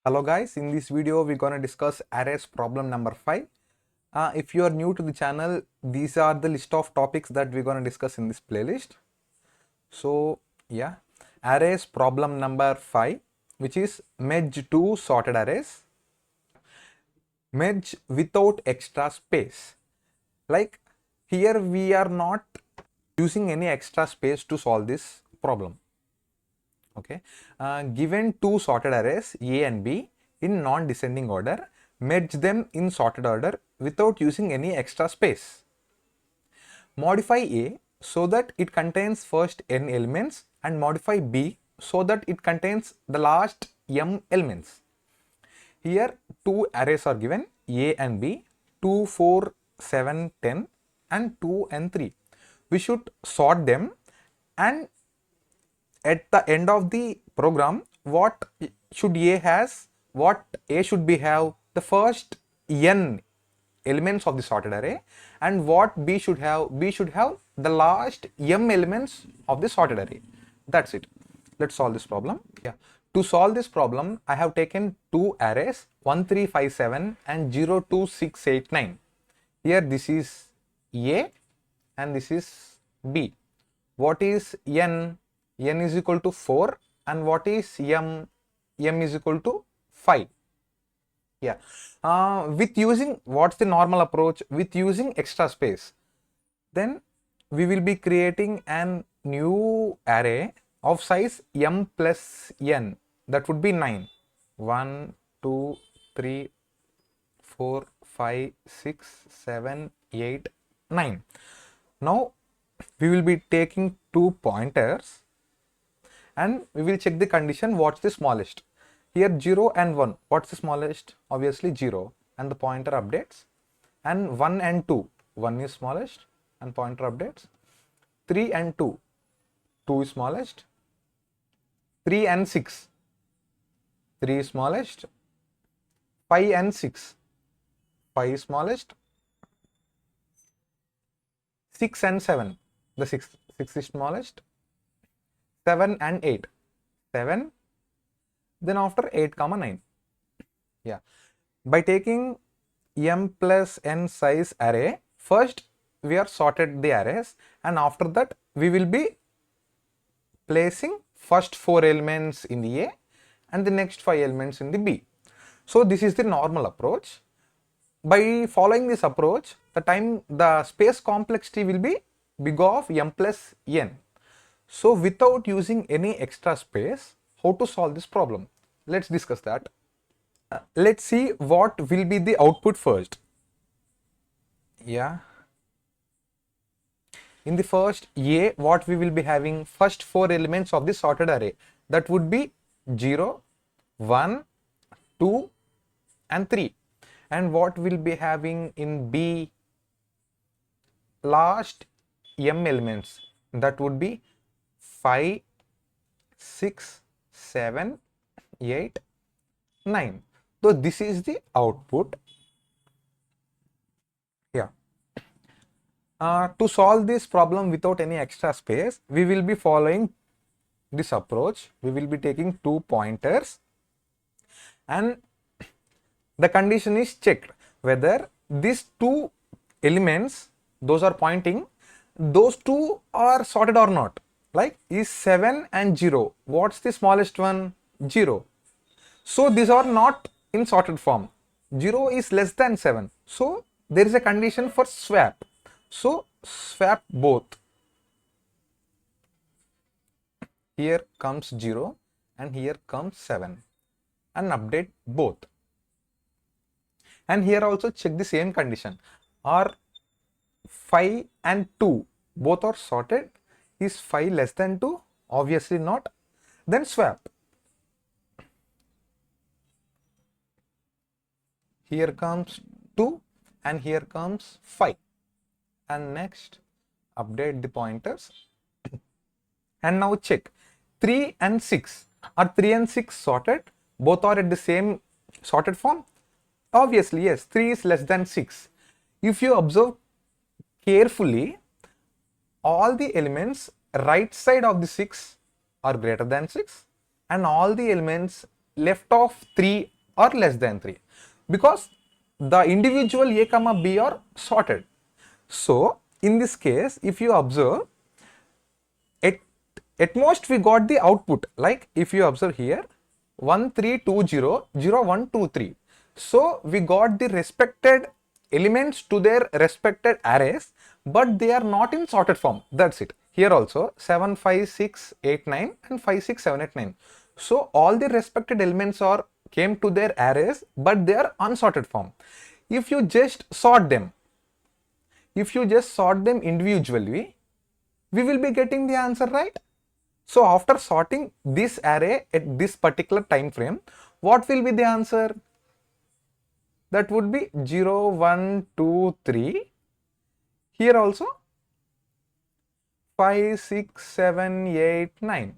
Hello guys, in this video we're going to discuss arrays problem number 5. If you are new to the channel, these are the list of topics that we're going to discuss in this playlist. So yeah, arrays problem number 5, which is merge two sorted arrays. Merge without extra space. Like here we are not using any extra space to solve this problem. Okay, given two sorted arrays A and B in non-descending order, merge them in sorted order without using any extra space. Modify A so that it contains first n elements and modify B so that it contains the last m elements. Here two arrays are given, A and B, 2, 4, 7, 10 and 2 and 3. We should sort them, and at the end of the program, what should A has, what A should be have the first n elements of the sorted array, and what B should have the last m elements of the sorted array. That's it. Let's solve this problem. Yeah. To solve this problem, I have taken two arrays 1, 3, 5, 7 and 0, 2, 6, 8, 9. Here this is A and this is B. What is n? N is equal to 4, and what is m? M is equal to 5. Yeah. With using, what's the normal approach? With using extra space, then we will be creating an new array of size m plus n. That would be 9. 1, 2, 3, 4, 5, 6, 7, 8, 9. Now we will be taking two pointers and we will check the condition, what's the smallest. Here 0 and 1, what's the smallest? Obviously 0, and the pointer updates. And 1 and 2, 1 is smallest and pointer updates. 3 and 2, 2 is smallest. 3 and 6, 3 is smallest. 5 and 6, 5 is smallest. 6 and 7, the 6 is smallest. 7 and 8, 7, then after 8 comma 9. Yeah, by taking m plus n size array, first we are sorted the arrays, and after that we will be placing first 4 elements in the A and the next 5 elements in the B. So this is the normal approach. By following this approach, the space complexity will be big of m plus n. So without using any extra space, how to solve this problem? Let's discuss that. Let's see what will be the output first. Yeah. In the first A, what we will be having? First 4 elements of the sorted array. That would be 0, 1, 2 and 3. And what will be having in B? Last m elements. That would be 5, 6, 7, 8, 9. So this is the output. Yeah. To solve this problem without any extra space, we will be following this approach. We will be taking two pointers, and the condition is checked whether these two elements, those are pointing, those two are sorted or not. Like, is 7 and 0, what's the smallest one? 0. So these are not in sorted form. 0 is less than 7. So there is a condition for swap. So swap both. Here comes 0 and here comes 7, and update both. And here also check the same condition. Are 5 and 2 both are sorted? Is 5 less than 2? Obviously not. Then swap. Here comes 2 and here comes 5. And next update the pointers. And now check. 3 and 6. Are 3 and 6 sorted? Both are at the same sorted form? Obviously yes, 3 is less than 6. If you observe carefully, all the elements right side of the 6 are greater than 6, and all the elements left of 3 or less than 3, because the individual a comma b are sorted. So in this case, if you observe, at, at most we got the output, like if you observe here 1 3 2 0 0 1 2 3. So we got the respected elements to their respected arrays, but they are not in sorted form. That's it. Here also 7 5 6 8 9 and 5 6 7 8 9. So all the respected elements are came to their arrays, but they are unsorted form. If you just sort them, individually, we will be getting the answer, right? So after sorting this array at this particular time frame, what will be the answer? That would be 0 1 2 3. Here also 5 6 7 8 9.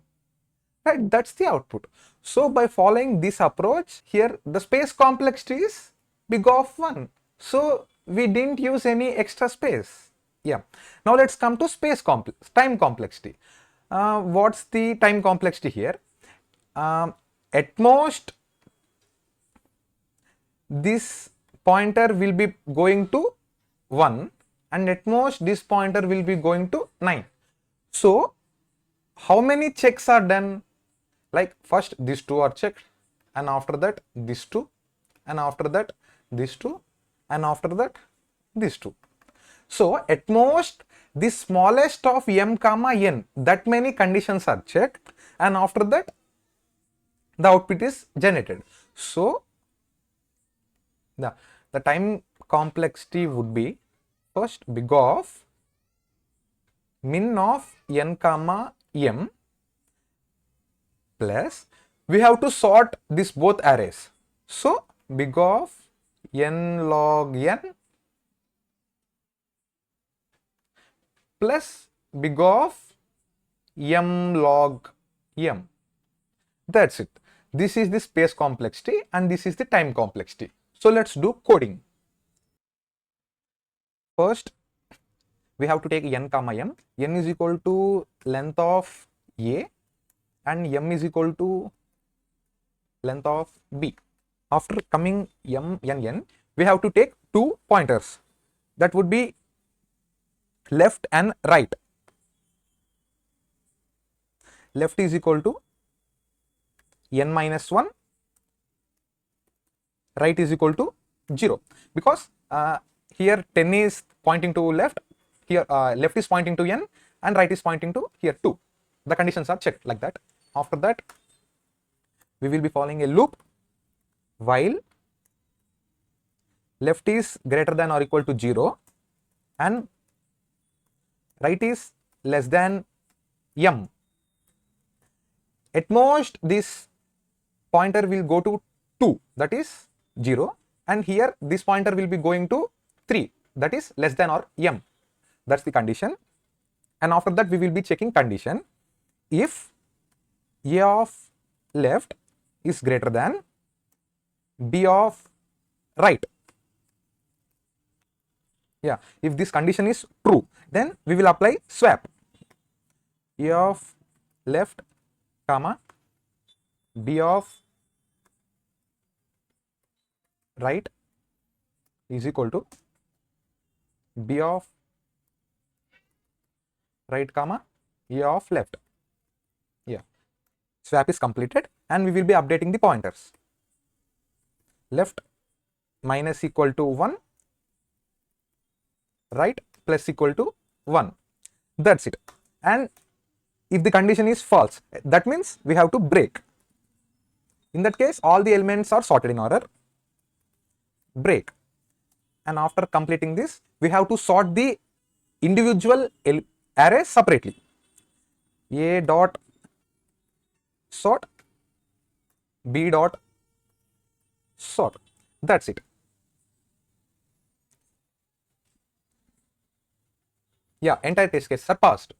Right, that's the output. So by following this approach, here the space complexity is big of 1. So we didn't use any extra space. Yeah. Now let's come to time complexity. What's the time complexity here? At most, this pointer will be going to 1, and at most this pointer will be going to 9. So how many checks are done? Like first these two are checked, and after that these two, and after that these two, and after that these two. So at most the smallest of m comma n, that many conditions are checked, and after that the output is generated. So the time complexity would be first big of min of n comma m plus we have to sort this both arrays. So big of n log n plus big of m log m. That's it. This is the space complexity and this is the time complexity. So let's do coding. First, we have to take n comma m. N is equal to length of a and m is equal to length of b. After coming m, n, we have to take two pointers. That would be left and right. Left is equal to n minus 1, right is equal to 0, because here 10 is pointing to left, here left is pointing to n and right is pointing to here 2. The conditions are checked like that. After that, we will be following a loop while left is greater than or equal to 0 and right is less than m. At most this pointer will go to 2, that is 0, and here this pointer will be going to 3, that is less than or m. That's the condition. And after that we will be checking condition. If a of left is greater than b of right, yeah, if this condition is true, then we will apply swap. A of left comma b of right is equal to b of right comma a of left. Yeah, swap is completed and we will be updating the pointers. Left minus equal to 1, right plus equal to 1. That's it. And if the condition is false, that means we have to break. In that case, all the elements are sorted in order. Break. And after completing this, we have to sort the individual arrays separately. A dot sort, b dot sort. That's it. Yeah, entire test cases are passed.